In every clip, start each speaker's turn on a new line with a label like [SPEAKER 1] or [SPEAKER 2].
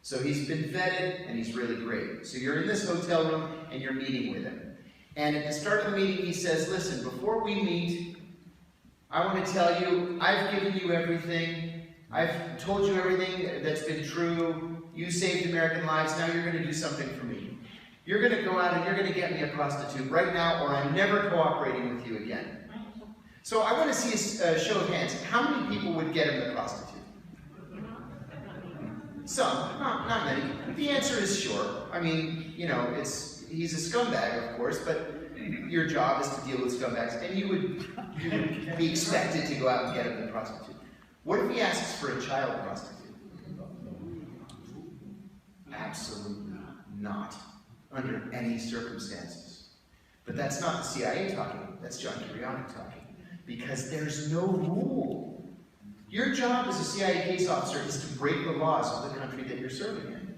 [SPEAKER 1] So he's been vetted, and he's really great. So you're in this hotel room, and you're meeting with him. And at the start of the meeting, he says, listen, before we meet, I want to tell you, I've given you everything. I've told you everything that's been true. You saved American lives. Now you're going to do something for me. You're going to go out and you're going to get me a prostitute right now, or I'm never cooperating with you again. So I want to see a show of hands. How many people would get him the prostitute? Some, not many. The answer is sure. I mean, you know, he's a scumbag, of course, but your job is to deal with scumbags, and you would be expected to go out and get him the prostitute. What if he asks for a child prostitute? Absolutely not, under any circumstances. But that's not the CIA talking, that's John Kiriakou talking. Because there's no rule. Your job as a CIA case officer is to break the laws of the country that you're serving in.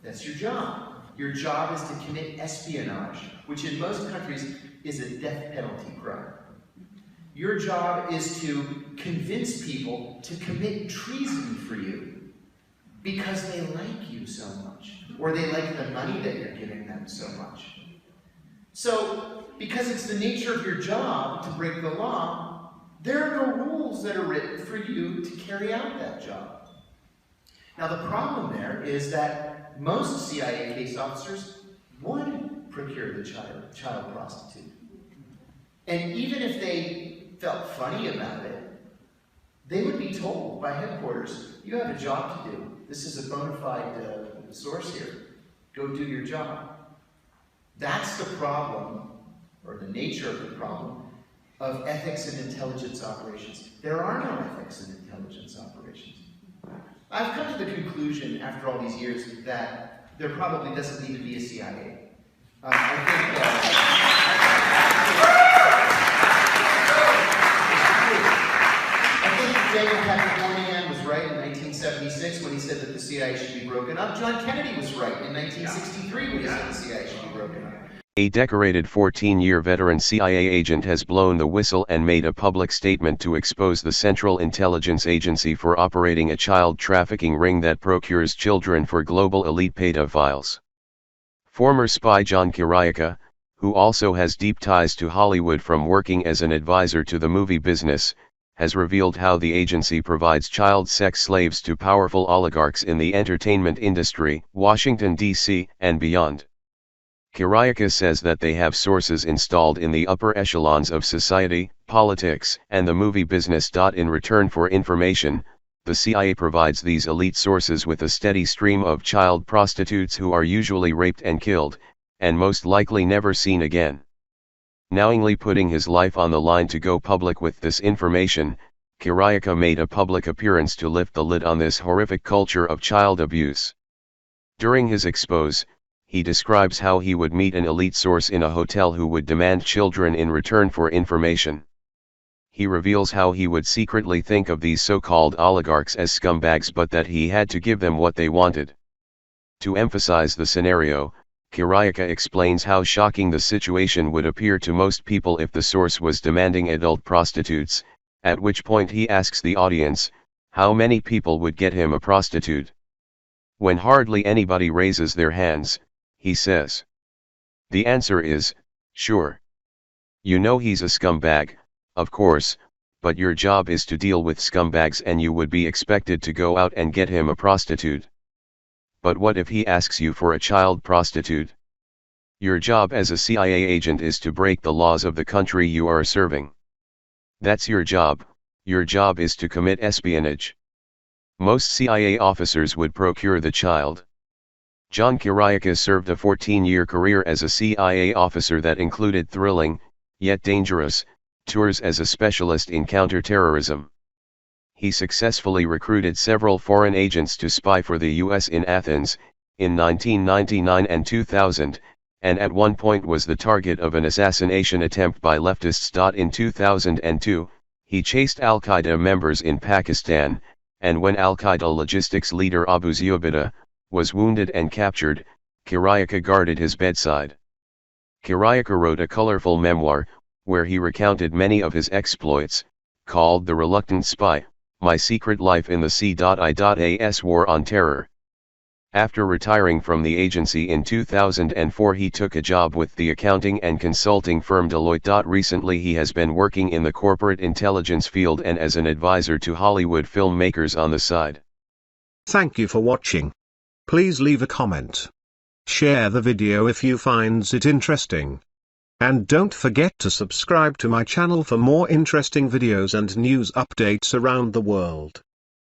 [SPEAKER 1] That's your job. Your job is to commit espionage, which in most countries is a death penalty crime. Your job is to convince people to commit treason for you because they like you so much, or they like the money that you're giving them so much. So, because it's the nature of your job to break the law, there are no rules that are written for you to carry out that job. Now the problem there is that most CIA case officers would procure the child prostitute. And even if they felt funny about it, they would be told by headquarters, you have a job to do. This is a bona fide source here. Go do your job. That's the problem, or the nature of the problem, of ethics and intelligence operations. There are no ethics and intelligence operations. I've come to the conclusion, after all these years, that there probably doesn't need to be a CIA. I think David Patrick was right in 1976 when he said that the CIA should be broken up. John Kennedy was right in 1963 when he said the CIA should be broken up.
[SPEAKER 2] A decorated 14-year veteran CIA agent has blown the whistle and made a public statement to expose the Central Intelligence Agency for operating a child trafficking ring that procures children for global elite pedophiles. Former spy John Kiriakou, who also has deep ties to Hollywood from working as an advisor to the movie business, has revealed how the agency provides child sex slaves to powerful oligarchs in the entertainment industry, Washington, D.C., and beyond. Kiriakou says that they have sources installed in the upper echelons of society, politics, and the movie business. In return for information, the CIA provides these elite sources with a steady stream of child prostitutes who are usually raped and killed, and most likely never seen again. Knowingly putting his life on the line to go public with this information, Kiriakou made a public appearance to lift the lid on this horrific culture of child abuse. During his expose, he describes how he would meet an elite source in a hotel who would demand children in return for information. He reveals how he would secretly think of these so-called oligarchs as scumbags, but that he had to give them what they wanted. To emphasize the scenario, Kiriakou explains how shocking the situation would appear to most people if the source was demanding adult prostitutes, at which point he asks the audience, how many people would get him a prostitute? When hardly anybody raises their hands, he says. The answer is, sure. You know he's a scumbag, of course, but your job is to deal with scumbags and you would be expected to go out and get him a prostitute. But what if he asks you for a child prostitute? Your job as a CIA agent is to break the laws of the country you are serving. That's your job is to commit espionage. Most CIA officers would procure the child. John Kiriakou served a 14-year career as a CIA officer that included thrilling, yet dangerous, tours as a specialist in counterterrorism. He successfully recruited several foreign agents to spy for the US in Athens, in 1999 and 2000, and at one point was the target of an assassination attempt by leftists. In 2002, he chased Al-Qaeda members in Pakistan, and when Al-Qaeda logistics leader Abu Zubaydah was wounded and captured, Kiriakou guarded his bedside. Kiriakou wrote a colorful memoir, where he recounted many of his exploits, called The Reluctant Spy, My Secret Life in the C.I.A.'s War on Terror. After retiring from the agency in 2004, he took a job with the accounting and consulting firm Deloitte. Recently he has been working in the corporate intelligence field and as an advisor to Hollywood filmmakers on the side.
[SPEAKER 3] Thank you for watching. Please leave a comment. Share the video if you finds it interesting. And don't forget to subscribe to my channel for more interesting videos and news updates around the world.